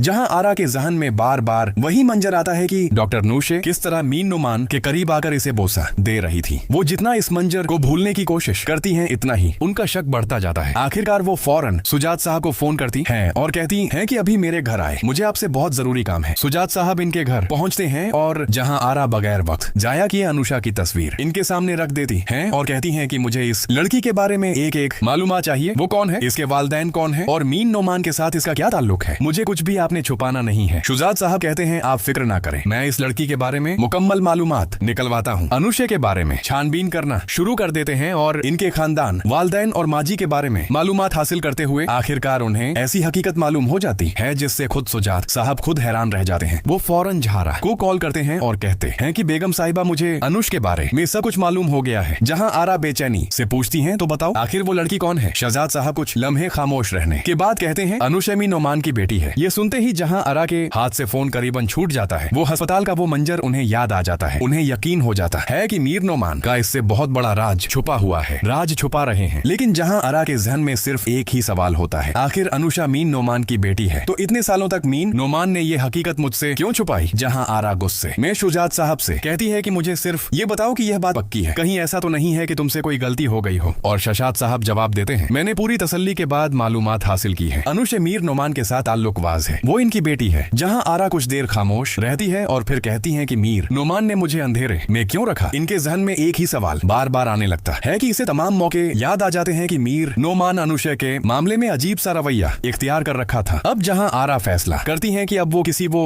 जहां आरा के जहन में बार बार वही मंजर आता है कि डॉक्टर नूशे किस तरह मीन नुमान के करीब आकर इसे बोसा दे रही थी। वो जितना इस मंजर को भूलने की कोशिश करती हैं, इतना ही उनका शक बढ़ता जाता है। आखिरकार वो फौरन सुजात साहब को फोन करती हैं और कहती हैं कि अभी मेरे घर आए, मुझे आपसे बहुत जरूरी काम है। सुजात साहब इनके घर पहुंचते हैं और जहां आरा बगैर वक्त जाया किए अनुषा की तस्वीर इनके सामने रख देती हैं और कहती हैं कि मुझे इस लड़की के बारे में एक एक मालूमात चाहिए। वो कौन है, इसके वालिदैन कौन है और मीन नोमान के साथ इसका क्या ताल्लुक है। मुझे कुछ भी आपने छुपाना नहीं है। शुजात साहब कहते हैं आप फिक्र ना करें, मैं इस लड़की के बारे में मुकम्मल मालूमात निकलवाता हूँ। अनुषा के बारे में छानबीन करना शुरू कर देते हैं और इनके खानदान, वालिदैन और माजी के बारे में मालूमात हासिल करते हुए आखिरकार उन्हें ऐसी हकीकत मालूम हो जाती है जिससे खुद सुजात साहब खुद हैरान रह जाते हैं। वो फौरन झारा को कॉल करते हैं और कहते हैं कि बेगम साहिबा मुझे अनुष के बारे में सब कुछ मालूम हो गया है। जहाँ आरा बेचैनी से पूछती हैं तो बताओ आखिर वो लड़की कौन है। शहजाद साहब कुछ लम्हे खामोश रहने के बाद कहते हैं अनुष मीन नोमान की बेटी है। ये सुनते ही जहाँ आरा के हाथ से फोन करीबन छूट जाता है, वो अस्पताल का वो मंजर उन्हें याद आ जाता है। उन्हें यकीन हो जाता है कि मीर नोमान का इससे बहुत बड़ा राज छुपा हुआ है, राज छुपा रहे हैं। लेकिन जहाँ आरा के जहन में सिर्फ एक ही सवाल होता है, आखिर अनुषा मीन नोमान की बेटी है तो इतने सालों तक मीन नोमान ने ये हकीकत मुझसे क्यों छुपाई। जहाँ आरा गुस्से में शुजात साहब से कहती है कि मुझे सिर्फ ये बताओ कि यह बात पक्की है, कहीं ऐसा तो नहीं है कि तुमसे कोई गलती हो गई हो। और शहजाद साहब जवाब देते हैं मैंने पूरी तसल्ली के बाद मालूमात हासिल की है। अनुषा मीर नोमान के साथ ताल्लुकवाज है, वो इनकी बेटी है। जहाँ आरा कुछ देर खामोश रहती है और फिर कहती है कि मीर नोमान ने मुझे अंधेरे में क्यों रखा। इनके जहन में एक ही सवाल बार बार आने लगता है कि इसे तमाम मौके याद आ जाते हैं कि मीर नोमान अनुषा के मामले में अजीब सा रवैया इख्तियार कर रखा था। अब जहाँ आरा फैसला करती है कि अब वो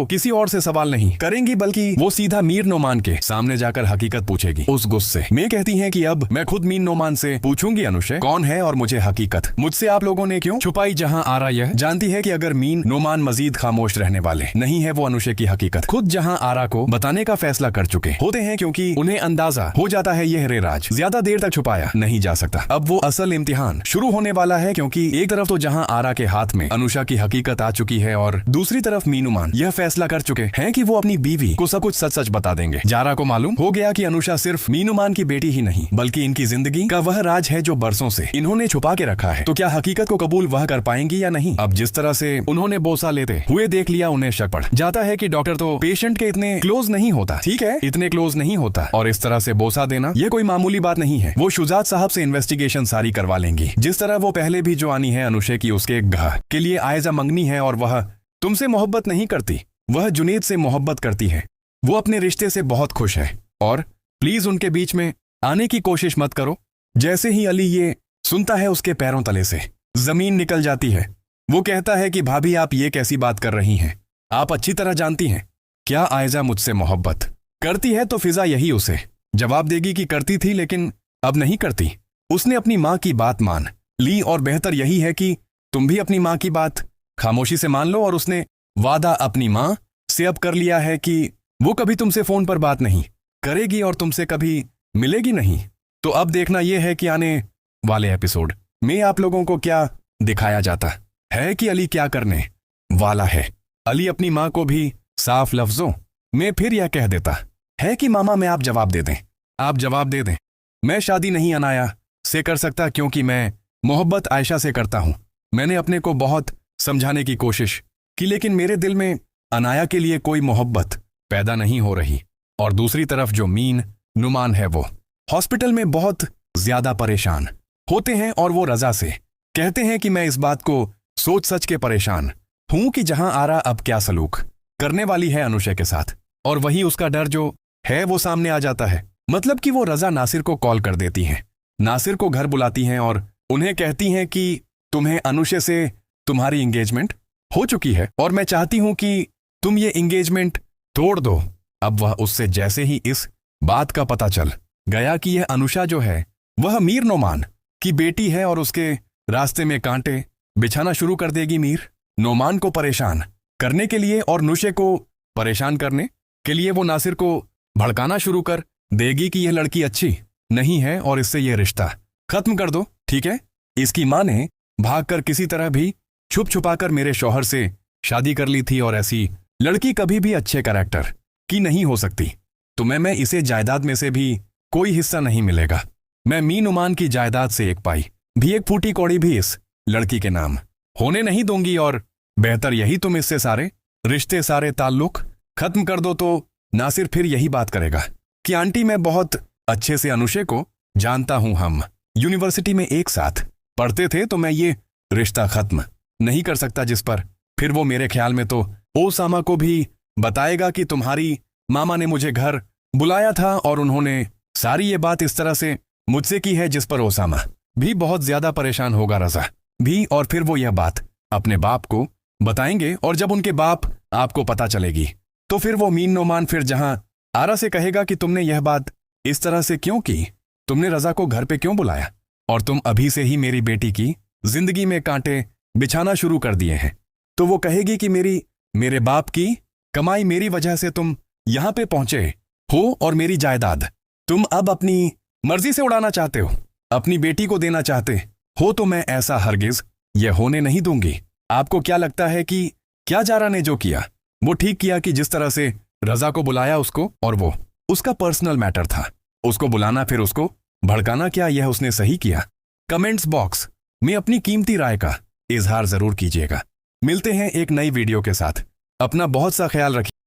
किसी और से सवाल नहीं करेंगी, बल्कि वो सीधा मीर नोमान के सामने जाकर हकीकत पूछेगी। उस गुस्से में कहती है कि अब मैं खुद मीर नोमान से पूछूंगी अनुषा कौन है और मुझे हकीकत मुझसे आप लोगों ने क्यों छुपाई। जहाँ आरा यह जानती है कि अगर मीन नोमान मजीद खामोश रहने वाले नहीं है, वो अनुषा की हकीकत खुद जहाँ आरा को बताने का फैसला कर चुके होते हैं, क्योंकि उन्हें अंदाजा हो जाता है यह राज ज्यादा देर तक छुपाया नहीं जा सकता। अब वो असल इम्तिहान शुरू होने वाला है, क्योंकि एक तरफ तो जहाँ आरा के हाथ में अनुषा की हकीकत आ चुकी है और दूसरी तरफ मीनुमान यह फैसला कर चुके हैं कि वो अपनी बीवी को सब कुछ सच सच बता देंगे। जारा को मालूम हो गया कि अनुषा सिर्फ मीनुमान की बेटी ही नहीं बल्कि इनकी जिंदगी का वह राज है जो बरसों से इन्होंने छुपा के रखा है। तो क्या हकीकत को कबूल वह कर पाएंगी या नहीं। अब जिस तरह से उन्होंने बोसा लेते हुए देख लिया, उन्हें शक पड़ जाता है कि डॉक्टर तो पेशेंट के इतने क्लोज नहीं होता, ठीक है इतने क्लोज नहीं होता, और इस तरह से बोसा देना ये कोई मामूली बात नहीं है। वो शुजात साहब से इन्वेस्टिगेशन सारी करवा लेंगी, जिस तरह वो पहले भी जो आनी है अनुषा की उसके घा के लिए आयजा मंगनी है, और वह तुमसे मोहब्बत नहीं करती, वह जुनेद से मोहब्बत करती है। वो अपने रिश्ते से बहुत खुश है और प्लीज उनके बीच में आने की कोशिश मत करो। जैसे ही अली ये सुनता है, उसके पैरों तले से जमीन निकल जाती है। वो कहता है कि भाभी आप ये कैसी बात कर रही हैं, आप अच्छी तरह जानती हैं क्या आयजा मुझसे मोहब्बत करती है। तो फिजा यही उसे जवाब देगी कि करती थी लेकिन अब नहीं करती। उसने अपनी माँ की बात मान ली और बेहतर यही है कि तुम भी अपनी माँ की बात खामोशी से मान लो। और उसने वादा अपनी माँ से अब कर लिया है कि वो कभी तुमसे फोन पर बात नहीं करेगी और तुमसे कभी मिलेगी नहीं। तो अब देखना यह है कि आने वाले एपिसोड में आप लोगों को क्या दिखाया जाता है कि अली क्या करने वाला है। अली अपनी माँ को भी साफ लफ्जों में फिर यह कह देता है कि मामा मैं आप जवाब दे दें, आप जवाब दे दें। मैं शादी नहीं अनाया से कर सकता क्योंकि मैं मोहब्बत आयशा से करता हूँ। मैंने अपने को बहुत समझाने की कोशिश की लेकिन मेरे दिल में अनाया के लिए कोई मोहब्बत पैदा नहीं हो रही। और दूसरी तरफ जो मीन नुमान है वो हॉस्पिटल में बहुत ज्यादा परेशान होते हैं और वो रजा से कहते हैं कि मैं इस बात को सोच सच के परेशान हूं कि जहां आरा अब क्या सलूक करने वाली है अनुषा के साथ, और वही उसका डर जो है वो सामने आ जाता है। मतलब कि वो रजा नासिर को कॉल कर देती हैं, नासिर को घर बुलाती हैं और उन्हें कहती हैं कि तुम्हें अनुषा से तुम्हारी एंगेजमेंट हो चुकी है और मैं चाहती हूं कि तुम ये एंगेजमेंट तोड़ दो। अब वह उससे जैसे ही इस बात का पता चल गया कि यह अनुषा जो है वह मीर नोमान की बेटी है और उसके रास्ते में कांटे बिछाना शुरू कर देगी मीर नोमान को परेशान करने के लिए, और नुशे को परेशान करने के लिए वो नासिर को भड़काना शुरू कर देगी कि यह लड़की अच्छी नहीं है और इससे यह रिश्ता खत्म कर दो, ठीक है। इसकी माँ ने भागकर किसी तरह भी छुप छुपाकर मेरे शौहर से शादी कर ली थी और ऐसी लड़की कभी भी अच्छे कैरेक्टर की नहीं हो सकती, तो मैं इसे जायदाद में से भी कोई हिस्सा नहीं मिलेगा। मैं मीन नुमान की जायदाद से एक पाई भी, एक फूटी कौड़ी भी इस लड़की के नाम होने नहीं दूंगी, और बेहतर यही तुम इससे सारे रिश्ते सारे ताल्लुक खत्म कर दो तो नासिर फिर यही बात करेगा कि आंटी मैं बहुत अच्छे से अनुशे को जानता हूं, हम यूनिवर्सिटी में एक साथ पढ़ते थे, तो मैं ये रिश्ता खत्म नहीं कर सकता। जिस पर फिर वो मेरे ख्याल में तो ओसामा को भी बताएगा कि तुम्हारी मामा ने मुझे घर बुलाया था और उन्होंने सारी ये बात इस तरह से मुझसे की है, जिस पर ओसामा भी बहुत ज्यादा परेशान होगा, रजा भी। और फिर वो यह बात अपने बाप को बताएंगे और जब उनके बाप आपको पता चलेगी तो फिर वो मीन नोमान फिर जहां आरा से कहेगा कि तुमने यह बात इस तरह से क्यों की, तुमने रजा को घर पे क्यों बुलाया और तुम अभी से ही मेरी बेटी की जिंदगी में कांटे बिछाना शुरू कर दिए हैं। तो वो कहेगी कि मेरे बाप की कमाई मेरी वजह से तुम यहां पे पहुंचे हो और मेरी जायदाद तुम अब अपनी मर्जी से उड़ाना चाहते हो, अपनी बेटी को देना चाहते हो, तो मैं ऐसा हरगिज यह होने नहीं दूंगी। आपको क्या लगता है कि क्या जारा ने जो किया वो ठीक किया कि जिस तरह से रजा को बुलाया उसको, और वो उसका पर्सनल मैटर था, उसको बुलाना फिर उसको भड़काना, क्या यह उसने सही किया? कमेंट्स बॉक्स में अपनी कीमती राय का इजहार जरूर कीजिएगा। मिलते हैं एक नई वीडियो के साथ। अपना बहुत सा ख्याल रखिए।